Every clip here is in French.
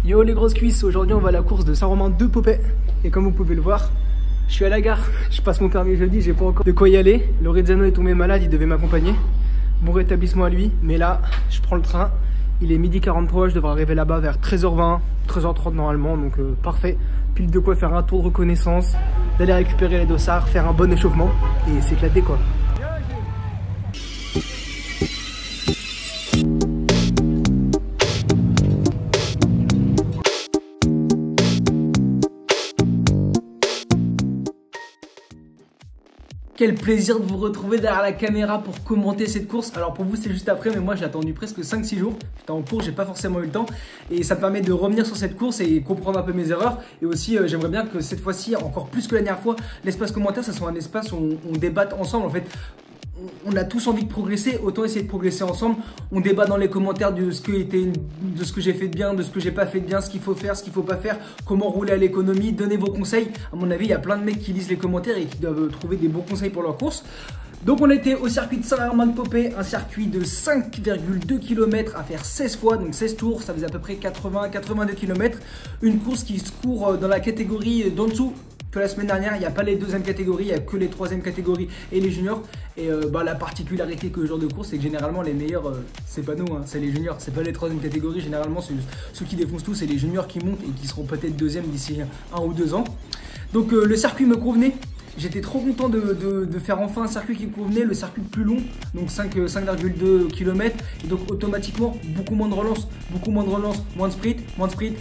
Yo les grosses cuisses, aujourd'hui on va à la course de Saint-Romain de Popet. Et comme vous pouvez le voir, je suis à la gare, je passe mon permis jeudi, j'ai pas encore de quoi y aller. Lorizano est tombé malade, il devait m'accompagner. Bon rétablissement à lui, mais là je prends le train. Il est midi 43, je devrais arriver là-bas vers 13h20, 13h30 normalement, donc parfait. Pile de quoi faire un tour de reconnaissance, d'aller récupérer les dossards, faire un bon échauffement et s'éclater quoi. Quel plaisir de vous retrouver derrière la caméra pour commenter cette course. Alors pour vous c'est juste après, mais moi j'ai attendu presque 5-6 jours. J'étais en cours, j'ai pas forcément eu le temps. Et ça me permet de revenir sur cette course et comprendre un peu mes erreurs. Et aussi j'aimerais bien que cette fois-ci, encore plus que la dernière fois, l'espace commentaire, ça soit un espace où on débatte ensemble en fait. On a tous envie de progresser, autant essayer de progresser ensemble. On débat dans les commentaires de ce que j'ai fait de bien, de ce que j'ai pas fait de bien, ce qu'il faut faire, ce qu'il faut pas faire, comment rouler à l'économie, donnez vos conseils. À mon avis, il y a plein de mecs qui lisent les commentaires et qui doivent trouver des bons conseils pour leur course. Donc on était au circuit de Saint-Romain de Popet, un circuit de 5,2 km à faire 16 fois, donc 16 tours, ça faisait à peu près 80-82 km. Une course qui se court dans la catégorie d'en dessous que la semaine dernière. Il n'y a pas les deuxièmes catégories, il n'y a que les troisième catégories et les juniors. Et la particularité que ce genre de course, c'est que généralement les meilleurs, c'est pas nous, hein, c'est les juniors, c'est pas les troisième catégories. Généralement, ceux qui défoncent tout, c'est les juniors qui montent et qui seront peut-être deuxième d'ici 1 ou 2 ans. Donc le circuit me convenait. J'étais trop content de faire enfin un circuit qui me convenait, le circuit le plus long, donc 5,2 km. Et donc automatiquement, beaucoup moins de relance, moins de sprint.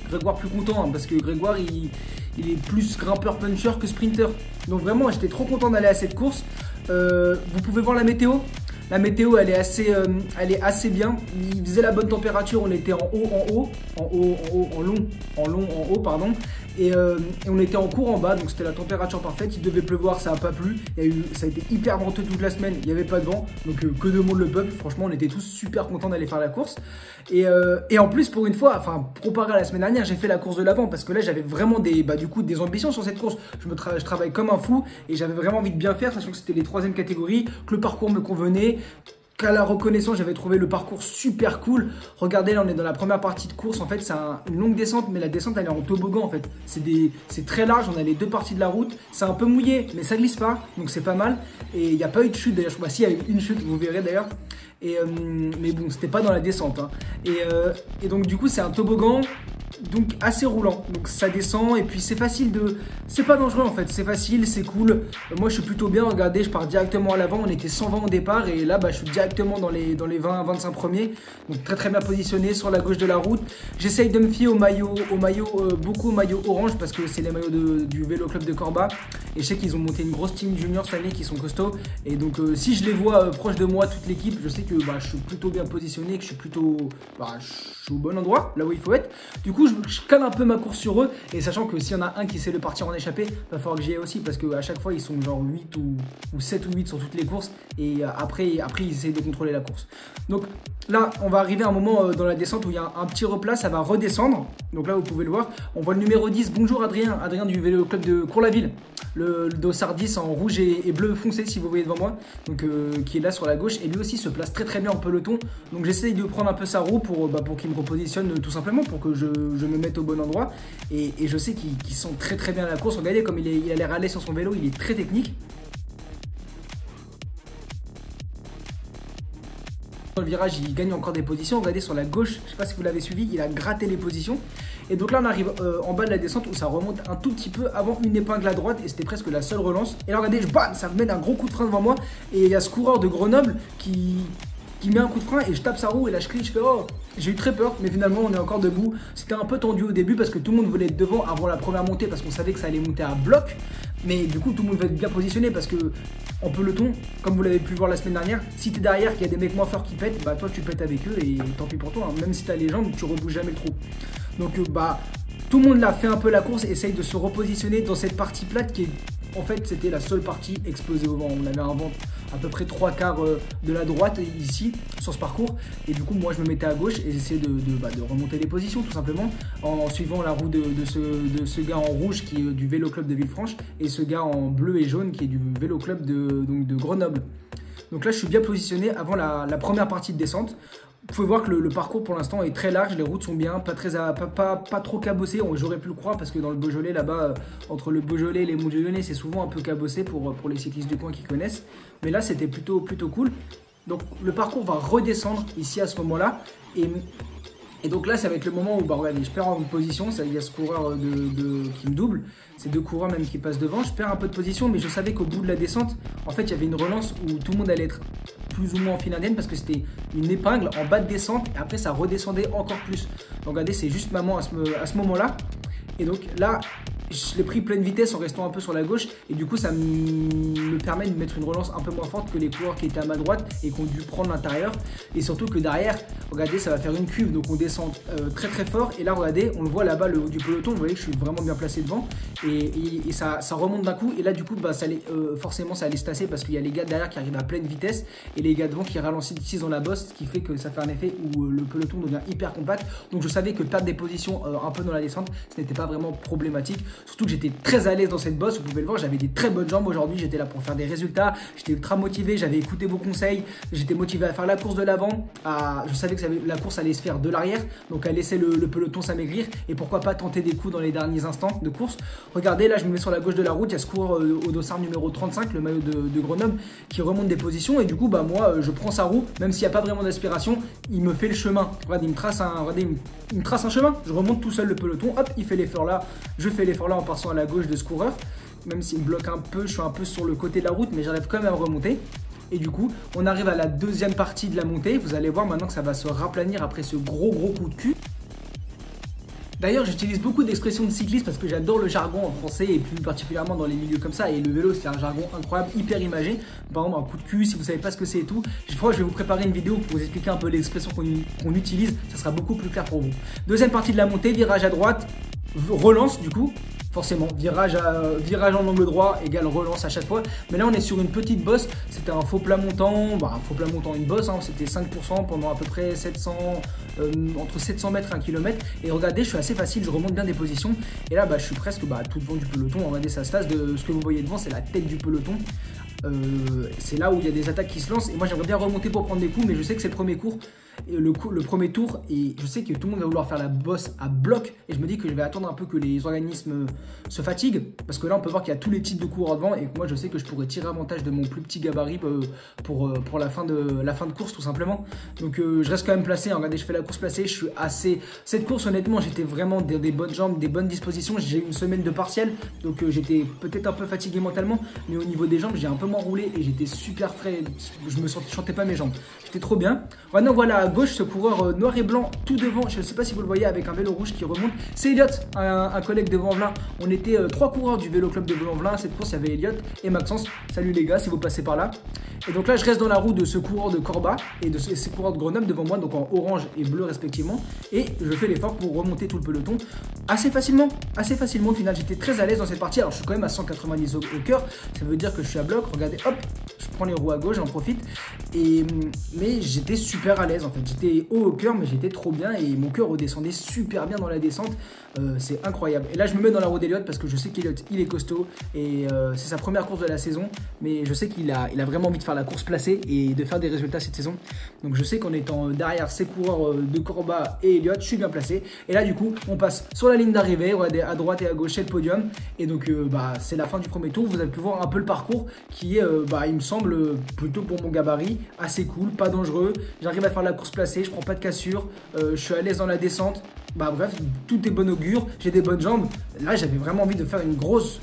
Grégoire plus content, hein, parce que Grégoire, il est plus grimpeur puncher que sprinter. Donc vraiment, j'étais trop content d'aller à cette course. Vous pouvez voir la météo. La météo, elle est assez bien. Il faisait la bonne température. On était en long, pardon. Et on était en cours en bas, donc c'était la température parfaite. Il devait pleuvoir, ça n'a pas plu. Ça a été hyper venteux toute la semaine. Il n'y avait pas de vent, donc que demande le peuple. Franchement, on était tous super contents d'aller faire la course. Et en plus, pour une fois, enfin, comparé à la semaine dernière, j'ai fait la course de l'avant parce que là, j'avais vraiment des ambitions sur cette course. Je travaille comme un fou et j'avais vraiment envie de bien faire, sachant que c'était les troisième catégories, que le parcours me convenait. À la reconnaissance, j'avais trouvé le parcours super cool. Regardez, là on est dans la première partie de course. En fait, c'est une longue descente, mais la descente elle est en toboggan en fait. C'est très large, on a les deux parties de la route. C'est un peu mouillé, mais ça glisse pas, donc c'est pas mal. Et il n'y a pas eu de chute d'ailleurs. Je crois si, il y a eu une chute, vous verrez d'ailleurs. Mais bon, c'était pas dans la descente. Hein. Et donc du coup, c'est un toboggan. Donc assez roulant, donc ça descend et puis c'est facile c'est pas dangereux en fait, c'est facile, c'est cool. Moi je suis plutôt bien, regardez, je pars directement à l'avant, on était 120 au départ et là je suis directement dans les 20-25 premiers, donc très bien positionné sur la gauche de la route. J'essaye de me fier beaucoup au maillot orange parce que c'est les maillots du vélo club de Corba et je sais qu'ils ont monté une grosse team junior cette année qui sont costauds et donc si je les vois proche de moi, toute l'équipe, je sais que je suis plutôt bien positionné, que je suis au bon endroit, là où il faut être. Du coup je cale un peu ma course sur eux et sachant que s'il y en a un qui essaie de partir en échappée, va falloir que j'y aille aussi parce qu'à chaque fois ils sont genre 8 ou 7 ou 8 sur toutes les courses et après ils essayent de contrôler la course. Donc là on va arriver à un moment dans la descente où il y a un petit replat, ça va redescendre. Donc là vous pouvez le voir, on voit le numéro 10, bonjour Adrien du vélo club de Cours-la-Ville. Le dossard 10 en rouge et bleu foncé si vous voyez devant moi, donc qui est là sur la gauche et lui aussi se place très bien en peloton. Donc j'essaye de prendre un peu sa roue pour qu'il me repositionne tout simplement pour que je me mette au bon endroit et je sais qu'il sent très bien la course. Regardez comme il a l'air à l'aise sur son vélo, il est très technique. Dans le virage, il gagne encore des positions. Regardez sur la gauche, je ne sais pas si vous l'avez suivi, il a gratté les positions. Et donc là, on arrive en bas de la descente où ça remonte un tout petit peu avant une épingle à droite et c'était presque la seule relance. Et là, regardez, bam, ça me met un gros coup de frein devant moi. Et il y a ce coureur de Grenoble qui met un coup de frein et je tape sa roue et là je crie, je fais oh, j'ai eu très peur, mais finalement on est encore debout. C'était un peu tendu au début parce que tout le monde voulait être devant avant la première montée parce qu'on savait que ça allait monter à bloc. Mais du coup tout le monde va être bien positionné parce que en peloton, comme vous l'avez pu voir la semaine dernière, si t'es derrière qu'il y a des mecs moins forts qui pètent, toi tu pètes avec eux et tant pis pour toi, hein. Même si t'as les jambes, tu rebouges jamais le trou. Donc tout le monde l'a fait un peu la course, essaye de se repositionner dans cette partie plate qui est en fait c'était la seule partie explosée au vent. On avait un vent à peu près 3/4 de la droite ici sur ce parcours et du coup moi je me mettais à gauche et j'essayais de remonter les positions tout simplement en suivant la roue de ce gars en rouge qui est du vélo club de Villefranche et ce gars en bleu et jaune qui est du vélo club de Grenoble. Donc là je suis bien positionné avant la première partie de descente. Vous pouvez voir que le parcours pour l'instant est très large, les routes sont bien, pas trop cabossées, j'aurais pu le croire parce que dans le Beaujolais là-bas, entre le Beaujolais et les Monts du Lyonnais, c'est souvent un peu cabossé pour les cyclistes du coin qui connaissent. Mais là c'était plutôt cool. Donc le parcours va redescendre ici à ce moment-là. Et donc là ça va être le moment où regardez, je perds en position, il y a ce coureur qui me double, c'est 2 coureurs même qui passent devant, je perds un peu de position mais je savais qu'au bout de la descente, en fait il y avait une relance où tout le monde allait être plus ou moins en file indienne parce que c'était une épingle en bas de descente et après ça redescendait encore plus. Donc regardez, c'est juste maman à ce moment-là. Et donc là, je l'ai pris pleine vitesse en restant un peu sur la gauche et du coup ça me permet de mettre une relance un peu moins forte que les coureurs qui étaient à ma droite et qui ont dû prendre l'intérieur. Et surtout que derrière, regardez, ça va faire une cuve, donc on descend très très fort. Et là regardez, on le voit là-bas, le haut du peloton, vous voyez que je suis vraiment bien placé devant et ça remonte d'un coup. Et là du coup forcément ça allait se tasser parce qu'il y a les gars derrière qui arrivent à pleine vitesse et les gars devant qui ralentissent dans la bosse, ce qui fait que ça fait un effet où le peloton devient hyper compact. Donc je savais que perdre des positions un peu dans la descente, ce n'était pas vraiment problématique. Surtout que j'étais très à l'aise dans cette bosse, vous pouvez le voir, j'avais des très bonnes jambes aujourd'hui, j'étais là pour faire des résultats, j'étais ultra motivé, j'avais écouté vos conseils, j'étais motivé à faire la course de l'avant, je savais que la course allait se faire de l'arrière, donc à laisser le peloton s'amaigrir et pourquoi pas tenter des coups dans les derniers instants de course. Regardez, là je me mets sur la gauche de la route, il y a ce coureur au dossard numéro 35, le maillot de Grenoble, qui remonte des positions et du coup moi je prends sa roue, même s'il n'y a pas vraiment d'aspiration, il me fait le chemin. Regardez, il me trace un chemin, je remonte tout seul le peloton, hop, il fait l'effort là, je fais l'effort là en passant à la gauche de ce coureur, même s'il me bloque un peu, je suis un peu sur le côté de la route mais j'arrive quand même à remonter. Et du coup on arrive à la deuxième partie de la montée, vous allez voir maintenant que ça va se raplanir après ce gros coup de cul. D'ailleurs j'utilise beaucoup d'expressions de cycliste parce que j'adore le jargon en français et plus particulièrement dans les milieux comme ça, et le vélo c'est un jargon incroyable, hyper imagé. Par exemple un coup de cul, si vous savez pas ce que c'est et tout, je crois que je vais vous préparer une vidéo pour vous expliquer un peu les expressions qu'on utilise, ça sera beaucoup plus clair pour vous. Deuxième partie de la montée, virage à droite, relance du coup. Forcément, virage en angle droit égale relance à chaque fois. Mais là, on est sur une petite bosse. C'était un faux plat montant, une bosse. C'était 5% pendant à peu près entre 700 mètres et 1 km. Et regardez, je suis assez facile, je remonte bien des positions. Et là, je suis presque tout devant du peloton. Regardez, ça se tasse. Ce que vous voyez devant, c'est la tête du peloton. C'est là où il y a des attaques qui se lancent. Et moi, j'aimerais bien remonter pour prendre des coups, mais je sais que c'est le premier cours. Le premier tour, et je sais que tout le monde va vouloir faire la bosse à bloc, et je me dis que je vais attendre un peu que les organismes se fatiguent, parce que là on peut voir qu'il y a tous les types de coureurs devant et que moi je sais que je pourrais tirer avantage de mon plus petit gabarit pour la fin de course tout simplement. Donc je reste quand même placé, regardez, je fais la course placée, je suis cette course honnêtement j'étais vraiment des bonnes jambes, des bonnes dispositions, j'ai eu une semaine de partiel, donc j'étais peut-être un peu fatigué mentalement, mais au niveau des jambes j'ai un peu moins roulé et j'étais super frais, je chantais pas mes jambes, j'étais trop bien. Maintenant voilà à gauche ce coureur noir et blanc tout devant, je ne sais pas si vous le voyez avec un vélo rouge qui remonte, c'est Elliot, un collègue de Vanvelin. On était 3 coureurs du vélo club de Vanvelin. Cette course il y avait Elliot et Maxence, salut les gars si vous passez par là. Et donc là je reste dans la roue de ce coureur de Corba et de ces coureurs de Grenoble devant moi, donc en orange et bleu respectivement, et je fais l'effort pour remonter tout le peloton assez facilement au final. J'étais très à l'aise dans cette partie, alors je suis quand même à 190 au cœur, ça veut dire que je suis à bloc, regardez hop, je prends les roues à gauche, j'en profite, mais j'étais super à l'aise en fait, j'étais haut au cœur mais j'étais trop bien et mon cœur redescendait super bien dans la descente, c'est incroyable. Et là je me mets dans la roue d'Elliot parce que je sais qu'Elliot il est costaud et c'est sa première course de la saison, mais je sais qu'il a vraiment envie de faire la course placée et de faire des résultats cette saison, donc je sais qu'en étant derrière ces coureurs de Corba et Elliot, je suis bien placé. Et là du coup on passe sur la ligne d'arrivée, regardez à droite et à gauche c'est le podium, et donc c'est la fin du premier tour. Vous avez pu voir un peu le parcours qui est il me semble plutôt pour mon gabarit assez cool, pas dangereux, j'arrive à faire la course placée, je prends pas de cassure, je suis à l'aise dans la descente, bref tout est bon augure, j'ai des bonnes jambes. Là j'avais vraiment envie de faire une grosse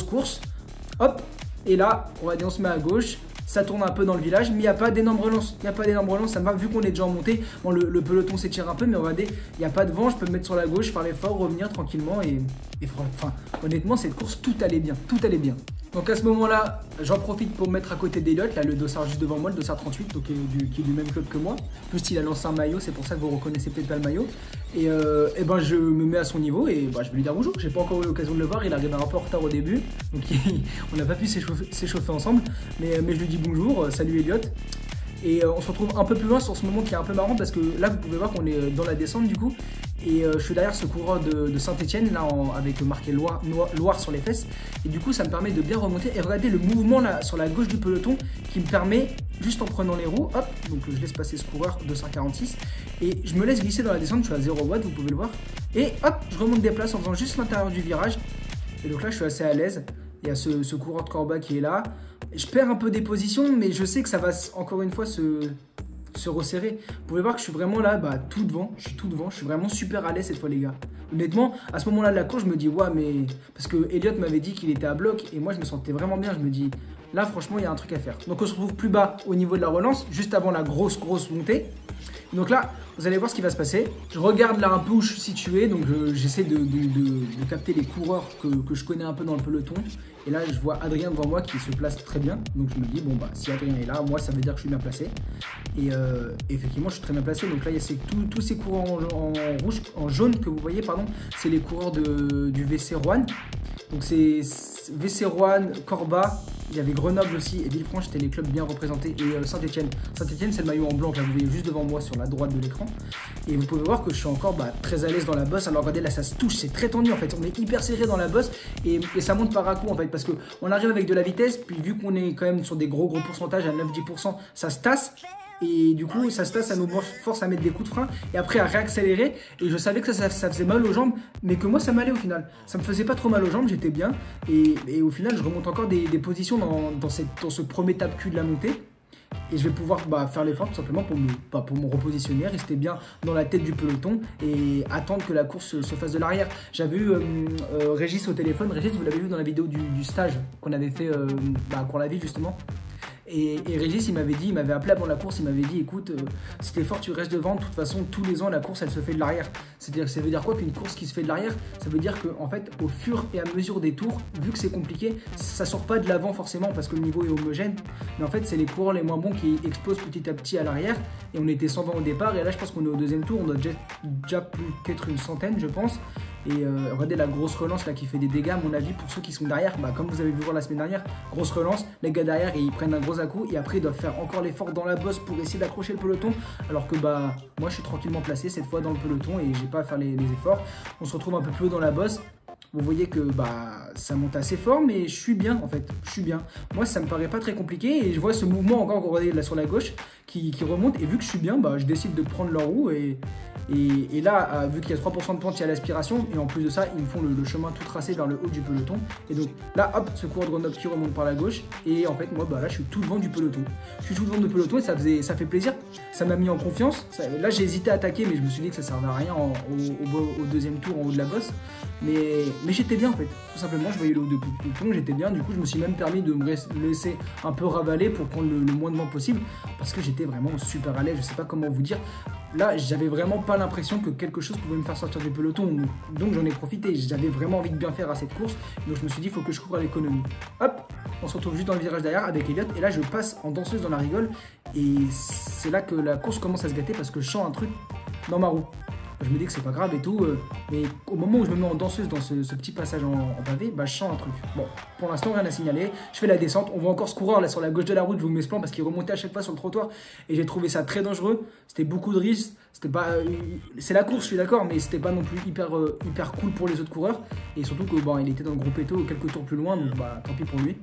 course, hop, et là regardez on se met à gauche, ça tourne un peu dans le village, mais il n'y a pas d'énorme relance. Ça me va, vu qu'on est déjà en montée. Bon, le peloton s'étire un peu, mais regardez, il n'y a pas de vent, je peux me mettre sur la gauche, faire l'effort, revenir tranquillement. Et honnêtement, cette course, tout allait bien. Donc à ce moment-là, j'en profite pour me mettre à côté d'Elliot, là le dossard juste devant moi, le dossard 38, donc qui est du même club que moi. Plus il a lancé un maillot, c'est pour ça que vous reconnaissez peut-être pas le maillot. Et je me mets à son niveau et je vais lui dire bonjour. J'ai pas encore eu l'occasion de le voir, il arrive un peu en retard au début, donc on n'a pas pu s'échauffer ensemble. Mais je lui dis bonjour, salut Elliot. Et on se retrouve un peu plus loin sur ce moment qui est un peu marrant parce que là vous pouvez voir qu'on est dans la descente du coup. Et je suis derrière ce coureur de Saint-Etienne là avec marqué Loire sur les fesses. Et du coup ça me permet de bien remonter. Et regardez le mouvement là sur la gauche du peloton qui me permet juste en prenant les roues, hop, donc je laisse passer ce coureur 246 et je me laisse glisser dans la descente, je suis à 0 watts, vous pouvez le voir. Et hop, je remonte des places en faisant juste l'intérieur du virage. Et donc là, je suis assez à l'aise. Il y a ce coureur de Corba qui est là. Je perds un peu des positions, mais je sais que ça va encore une fois se resserrer. Vous pouvez voir que je suis vraiment là, tout devant. Je suis tout devant. Je suis vraiment super à l'aise cette fois, les gars. Honnêtement, à ce moment-là de la course, je me dis, ouais, mais. Parce que Elliot m'avait dit qu'il était à bloc. Et moi, je me sentais vraiment bien. Je me dis, là, franchement, il y a un truc à faire. Donc, on se retrouve plus bas au niveau de la relance, juste avant la grosse montée. Donc là, vous allez voir ce qui va se passer. Je regarde là un peu où je suis situé. Donc, j'essaie de capter les coureurs que je connais un peu dans le peloton. Et là, je vois Adrien devant moi qui se place très bien. Donc, je me dis, bon, si Adrien est là, moi, ça veut dire que je suis bien placé. Et effectivement, je suis très bien placé. Donc là, il y a tous ces coureurs en rouge, en jaune que vous voyez, pardon. C'est les coureurs du VC Roanne. Donc, c'est VC Roanne, Corba. Il y avait Grenoble aussi et Villefranche, c'était les clubs bien représentés. Et Saint-Etienne. Saint-Etienne, c'est le maillot en blanc que là, vous voyez juste devant moi sur la droite de l'écran. Et vous pouvez voir que je suis encore très à l'aise dans la bosse. Alors regardez, là, ça se touche, c'est très tendu en fait. On est hyper serré dans la bosse et ça monte par à coup en fait. Parce qu'on arrive avec de la vitesse, puis vu qu'on est quand même sur des gros pourcentages à 9-10%, ça se tasse. Et du coup, ça se tasse, ça nous force à mettre des coups de frein et après à réaccélérer. Et je savais que ça faisait mal aux jambes, mais que moi ça m'allait au final. Ça me faisait pas trop mal aux jambes, j'étais bien. Et au final, je remonte encore des positions dans ce premier tape-cul de la montée. Et je vais pouvoir faire l'effort tout simplement pour me repositionner, rester bien dans la tête du peloton et attendre que la course se fasse de l'arrière. J'avais eu Régis au téléphone. Régis, vous l'avez vu dans la vidéo du stage qu'on avait fait à Cours-la-Ville justement. Et Régis, il m'avait appelé avant la course, il m'avait dit, écoute, si t'es fort, tu restes devant. De toute façon, tous les ans, la course, elle se fait de l'arrière. C'est-à-dire, ça veut dire quoi qu'une course qui se fait de l'arrière? Ça veut dire qu'en fait, au fur et à mesure des tours, vu que c'est compliqué, ça sort pas de l'avant forcément parce que le niveau est homogène. Mais en fait, c'est les coureurs les moins bons qui explosent petit à petit à l'arrière. Et on était 120 au départ. Et là, je pense qu'on est au deuxième tour. On doit déjà plus qu'être une centaine, je pense. Et regardez la grosse relance là qui fait des dégâts à mon avis pour ceux qui sont derrière. Comme vous avez vu voir la semaine dernière, grosse relance, les gars derrière et ils prennent un gros à-coup et après ils doivent faire encore l'effort dans la bosse pour essayer d'accrocher le peloton. Alors que moi je suis tranquillement placé cette fois dans le peloton et j'ai pas à faire les efforts. On se retrouve un peu plus haut dans la bosse. Vous voyez que ça monte assez fort, mais je suis bien en fait, je suis bien. Moi ça me paraît pas très compliqué et je vois ce mouvement encore, regardez là sur la gauche qui remonte et vu que je suis bien, je décide de prendre leur roue et là, vu qu'il y a 3% de pente, il y a l'aspiration et en plus de ça, ils me font le chemin tout tracé vers le haut du peloton. Et donc là, hop, ce coureur de Grenoble qui remonte par la gauche et en fait moi là je suis tout devant du peloton. Je suis tout devant du peloton et ça fait plaisir, ça m'a mis en confiance. Là j'ai hésité à attaquer mais je me suis dit que ça servait à rien au deuxième tour en haut de la bosse. Mais j'étais bien en fait, tout simplement, je voyais le haut du peloton, j'étais bien, du coup je me suis même permis de me laisser un peu ravaler pour prendre le moins de vent possible parce que j'étais vraiment super à l'aise, je sais pas comment vous dire. Là, j'avais vraiment pas l'impression que quelque chose pouvait me faire sortir du peloton, donc j'en ai profité, j'avais vraiment envie de bien faire à cette course, donc je me suis dit il faut que je cours à l'économie. Hop, on se retrouve juste dans le virage derrière avec Elliot, et là je passe en danseuse dans la rigole, et c'est là que la course commence à se gâter parce que je sens un truc dans ma roue. Je me dis que c'est pas grave et tout, mais au moment où je me mets en danseuse dans ce petit passage en pavé, je sens un truc. Bon, pour l'instant rien à signaler, je fais la descente, on voit encore ce coureur là sur la gauche de la route, je vous mets ce plan parce qu'il remontait à chaque fois sur le trottoir et j'ai trouvé ça très dangereux, c'était beaucoup de risques, c'était pas... c'est la course, je suis d'accord, mais c'était pas non plus hyper cool pour les autres coureurs et surtout que il était dans le groupe Eto quelques tours plus loin, donc tant pis pour lui.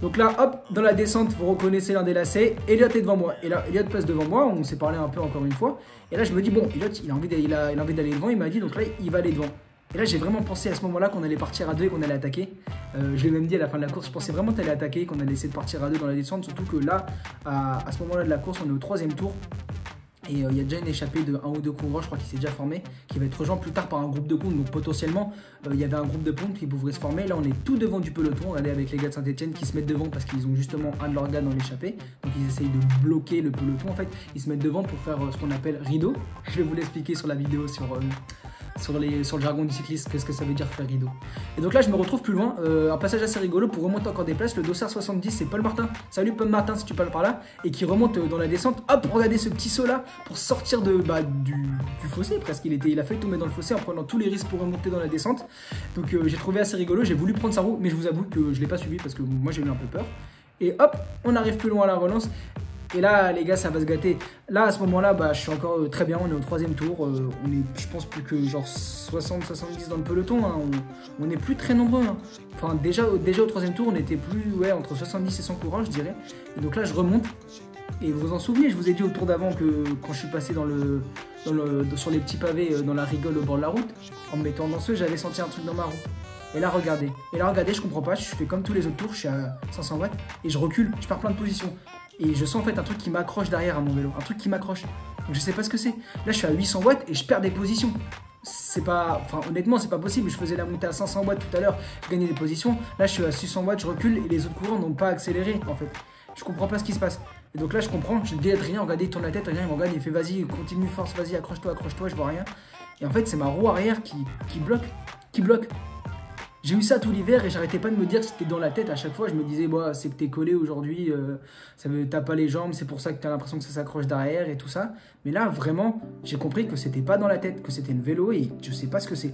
Donc là, hop, dans la descente, vous reconnaissez l'un des lacets, Elliot est devant moi. Et là, Elliot passe devant moi, on s'est parlé un peu encore une fois. Et là, je me dis, bon, Elliot, il a envie d'aller devant, il m'a dit, donc là, il va aller devant. Et là, j'ai vraiment pensé à ce moment-là qu'on allait partir à deux et qu'on allait attaquer. Je l'ai même dit à la fin de la course, je pensais vraiment qu'on allait attaquer, qu'on allait essayer de partir à deux dans la descente. Surtout que là, à ce moment-là de la course, on est au 3e tour. Et il y a déjà une échappée de 1 ou 2 coureurs, je crois qu'il s'est déjà formé, qui va être rejoint plus tard par un groupe de pontes. Donc potentiellement, il y avait un groupe de pontes qui pourrait se former. Là, on est tout devant du peloton. Regardez avec les gars de Saint-Etienne qui se mettent devant parce qu'ils ont justement un de leurs gars dans l'échappée. Donc ils essayent de bloquer le peloton. En fait, ils se mettent devant pour faire ce qu'on appelle rideau. Je vais vous l'expliquer sur la vidéo sur le jargon du cycliste, qu'est-ce que ça veut dire faire rideau. Et donc là je me retrouve plus loin, un passage assez rigolo pour remonter encore des places, le dossard 70 c'est Paul Martin, salut Paul Martin si tu parles par là, et qui remonte dans la descente, hop regardez ce petit saut là, pour sortir du fossé presque, il a failli tomber dans le fossé en prenant tous les risques pour remonter dans la descente, donc j'ai trouvé assez rigolo, j'ai voulu prendre sa roue, mais je vous avoue que je l'ai pas suivi parce que moi j'ai eu un peu peur, et hop on arrive plus loin à la relance. Et là, les gars, ça va se gâter. Là, à ce moment-là, je suis encore très bien. On est au 3e tour. On est, je pense, plus que genre 60-70 dans le peloton. Hein. On n'est plus très nombreux. Hein. Enfin, déjà au 3e tour, on était plus entre 70 et 100 coureurs, je dirais. Et donc là, je remonte. Et vous vous en souvenez, je vous ai dit au tour d'avant que quand je suis passé sur les petits pavés dans la rigole au bord de la route, en me mettant en danseuse, j'avais senti un truc dans ma roue. Et là, regardez, je comprends pas, je fais comme tous les autres tours, je suis à 500 watts et je recule, je perds plein de positions. Et je sens en fait un truc qui m'accroche derrière à mon vélo, un truc qui m'accroche. Donc je sais pas ce que c'est. Là, je suis à 800 watts et je perds des positions. C'est pas, enfin honnêtement, c'est pas possible. Je faisais la montée à 500 watts tout à l'heure, je gagnais des positions. Là, je suis à 600 watts, je recule et les autres coureurs n'ont pas accéléré en fait. Je comprends pas ce qui se passe. Et donc là, je comprends, je dis à Adrien, regardez, il tourne la tête, Adrien, il me regarde, il fait vas-y, continue, force, vas-y, accroche-toi, je vois rien. Et en fait, c'est ma roue arrière qui bloque. J'ai eu ça tout l'hiver et j'arrêtais pas de me dire que c'était dans la tête à chaque fois. Je me disais, bah, c'est que t'es collé aujourd'hui, t'as pas les jambes, c'est pour ça que t'as l'impression que ça s'accroche derrière et tout ça. Mais là, vraiment, j'ai compris que c'était pas dans la tête, que c'était le vélo et je sais pas ce que c'est.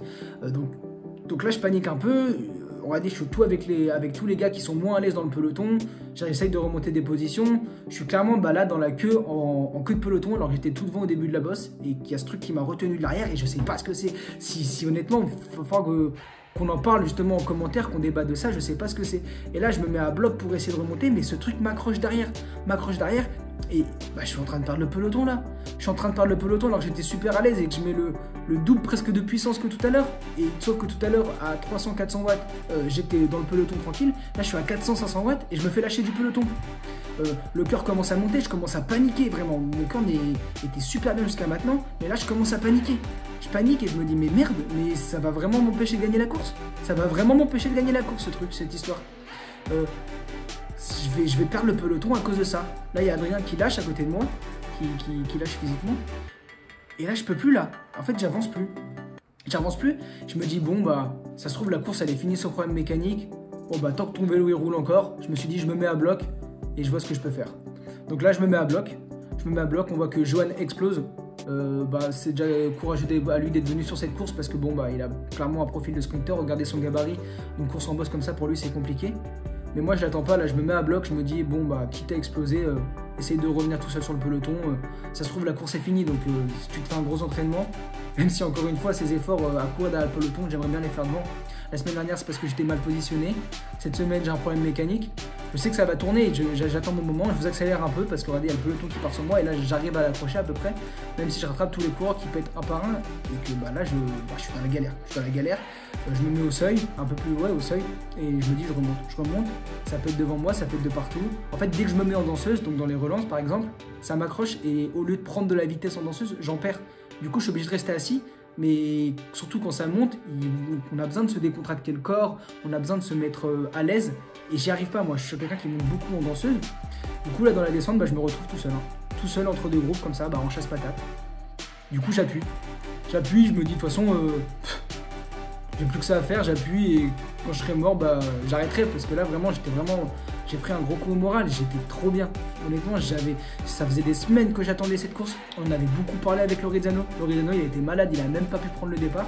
Donc là, je panique un peu. On va dire, je suis tout avec tous les gars qui sont moins à l'aise dans le peloton. J'essaye de remonter des positions. Je suis clairement là dans la queue, en queue de peloton, alors que j'étais tout devant au début de la bosse et qu'il y a ce truc qui m'a retenu de l'arrière et je sais pas ce que c'est. Si honnêtement, il va falloir qu'on en parle justement en commentaire, qu'on débatte de ça, je sais pas ce que c'est. Et là, je me mets à bloc pour essayer de remonter, mais ce truc m'accroche derrière. Et je suis en train de perdre le peloton là. Je suis en train de perdre le peloton alors que j'étais super à l'aise et que je mets le double presque de puissance que tout à l'heure. Et sauf que tout à l'heure, à 300-400 watts, j'étais dans le peloton tranquille. Là, je suis à 400-500 watts et je me fais lâcher du peloton. Le cœur commence à monter, je commence à paniquer vraiment. Mon cœur était super bien jusqu'à maintenant, mais là, je commence à paniquer. Je panique et je me dis, mais merde, mais ça va vraiment m'empêcher de gagner la course. Ça va vraiment m'empêcher de gagner la course, ce truc, cette histoire. Je vais perdre le peloton à cause de ça. Là, il y a Adrien qui lâche à côté de moi, qui lâche physiquement. Et là, je peux plus, là. En fait, j'avance plus. Je me dis, bon, ça se trouve, la course, elle est finie sans problème mécanique. Bon, tant que ton vélo, il roule encore, je me suis dit, je me mets à bloc et je vois ce que je peux faire. Donc là, je me mets à bloc. On voit que Johan explose. C'est déjà courageux à lui d'être venu sur cette course parce que il a clairement un profil de sprinter. Regardez son gabarit. Une course en bosse comme ça, pour lui, c'est compliqué. Mais moi, je l'attends pas, là, je me mets à bloc, je me dis, quitte à exploser, essaye de revenir tout seul sur le peloton. Ça se trouve, la course est finie, donc si tu te fais un gros entraînement, même si encore une fois, ces efforts à courir derrière le peloton, j'aimerais bien les faire devant. La semaine dernière, c'est parce que j'étais mal positionné. Cette semaine, j'ai un problème mécanique. Je sais que ça va tourner et j'attends mon moment. Je vous accélère un peu parce que regardez, il y a le peloton qui part sur moi et là, j'arrive à l'accrocher à peu près. Même si je rattrape tous les coureurs qui pètent un par un et que là, je suis dans la galère. Je me mets au seuil, un peu plus au seuil et je me dis, je remonte. Ça peut être devant moi, ça peut être de partout. En fait, dès que je me mets en danseuse, donc dans les relances par exemple, ça m'accroche et au lieu de prendre de la vitesse en danseuse, j'en perds. Du coup, je suis obligé de rester assis. Mais surtout quand ça monte, on a besoin de se décontracter le corps, on a besoin de se mettre à l'aise. Et j'y arrive pas, moi je suis quelqu'un qui monte beaucoup en danseuse. Du coup là dans la descente, je me retrouve tout seul. Tout seul entre deux groupes comme ça, en chasse patate. Du coup j'appuie, je me dis de toute façon, j'ai plus que ça à faire, j'appuie et quand je serai mort, j'arrêterai. Parce que là vraiment, j'ai pris un gros coup au moral, j'étais trop bien. Honnêtement, ça faisait des semaines que j'attendais cette course. On avait beaucoup parlé avec Lorizano. Lorizano, il était malade, il a même pas pu prendre le départ.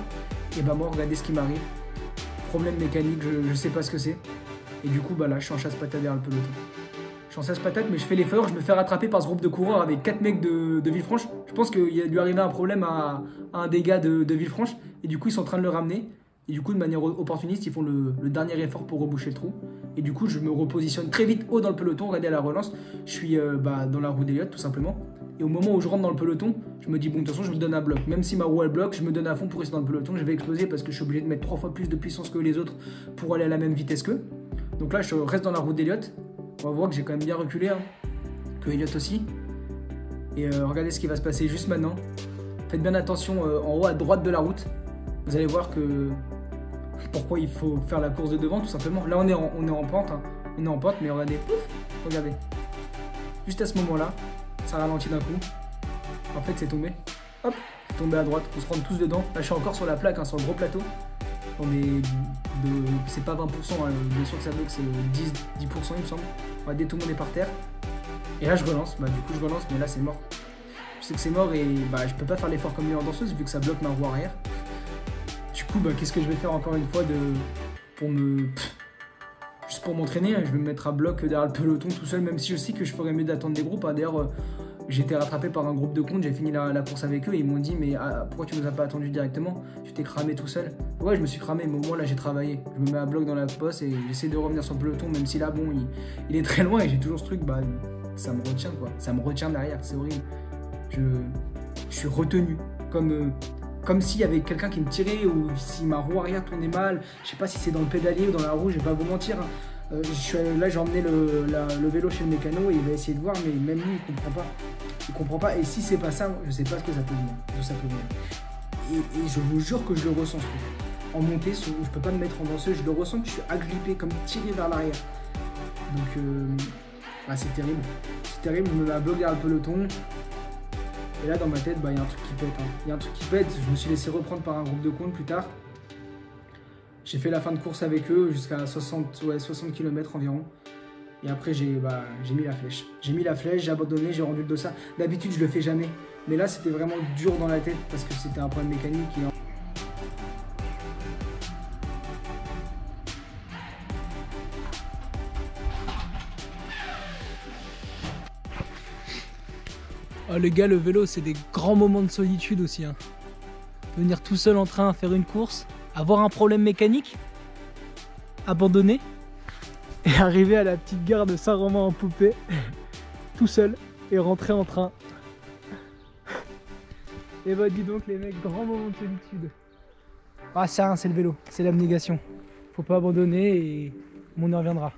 Et moi, regardez ce qui m'arrive. Problème mécanique, je sais pas ce que c'est. Et du coup, là, je suis en chasse patate derrière le peloton. Je suis en chasse patate, mais je fais l'effort, je me fais rattraper par ce groupe de coureurs avec 4 mecs de Villefranche. Je pense qu'il a dû arriver un problème à un des gars de Villefranche. Et du coup, ils sont en train de le ramener. Et du coup, de manière opportuniste, ils font le dernier effort pour reboucher le trou. Et du coup, je me repositionne très vite haut dans le peloton. Regardez à la relance, je suis dans la roue d'Eliott tout simplement. Et au moment où je rentre dans le peloton, je me dis, bon, de toute façon, je me donne un bloc. Même si ma roue elle bloque, je me donne à fond pour rester dans le peloton. Je vais exploser parce que je suis obligé de mettre 3 fois plus de puissance que les autres pour aller à la même vitesse qu'eux. Donc là, je reste dans la roue d'Eliott. On va voir que j'ai quand même bien reculé, que Eliott aussi. Et regardez ce qui va se passer juste maintenant. Faites bien attention en haut à droite de la route. Vous allez voir que pourquoi il faut faire la course de devant, tout simplement. Là, on est en pente, on est en pente, mais regardez, regardez. Juste à ce moment-là, ça ralentit d'un coup. En fait, c'est tombé. Hop, c'est tombé à droite. On se rentre tous dedans. Là, je suis encore sur la plaque, sur le gros plateau. On est c'est pas 20%, bien sûr que ça bloque, c'est 10%, il me semble. Regardez, tout le monde est par terre. Et là, je relance. Du coup, je relance, mais là, c'est mort. Je sais que c'est mort et je peux pas faire l'effort comme lui en danseuse vu que ça bloque ma roue arrière. Du coup, qu'est-ce que je vais faire encore une fois juste pour m'entraîner, je vais me mettre à bloc derrière le peloton tout seul, même si je sais que je ferais mieux d'attendre des groupes. D'ailleurs, j'ai été rattrapé par un groupe de comptes, j'ai fini la course avec eux et ils m'ont dit, mais pourquoi tu nous as pas attendu directement? Tu t'es cramé tout seul. Ouais, je me suis cramé, mais au moins là j'ai travaillé. Je me mets à bloc dans la bosse et j'essaie de revenir sur le peloton, même si là, bon, il est très loin et j'ai toujours ce truc, ça me retient quoi. Ça me retient derrière, c'est horrible. Je suis retenu. Comme s'il y avait quelqu'un qui me tirait ou si ma roue arrière tournait mal. Je sais pas si c'est dans le pédalier ou dans la roue, je vais pas vous mentir. Hein. Là, j'ai emmené le vélo chez le mécano et il va essayer de voir, mais même lui, il comprend pas. Il comprend pas. Et si c'est pas ça, je sais pas ce que ça peut venir. D'où ça peut venir. Et je vous jure que je le ressens ce truc. En montée, je peux pas me mettre en danseuse, je le ressens que je suis agrippé, comme tiré vers l'arrière. Donc, c'est terrible. C'est terrible, je me mets à bloc derrière le peloton. Et là, dans ma tête, il y a un truc qui pète. Hein. Il y a un truc qui pète. Je me suis laissé reprendre par un groupe de compte plus tard. J'ai fait la fin de course avec eux jusqu'à 60 km environ. Et après, j'ai mis la flèche. J'ai abandonné, j'ai rendu le dossard. D'habitude, je le fais jamais. Mais là, c'était vraiment dur dans la tête parce que c'était un problème mécanique. Oh, les gars, le vélo, c'est des grands moments de solitude aussi. Hein. Venir tout seul en train à faire une course, avoir un problème mécanique, abandonner et arriver à la petite gare de Saint-Romain-en-Poupée tout seul et rentrer en train. Et bah dis donc les mecs, grand moment de solitude. Ah c'est rien, c'est le vélo, c'est l'abnégation. Faut pas abandonner et on y reviendra.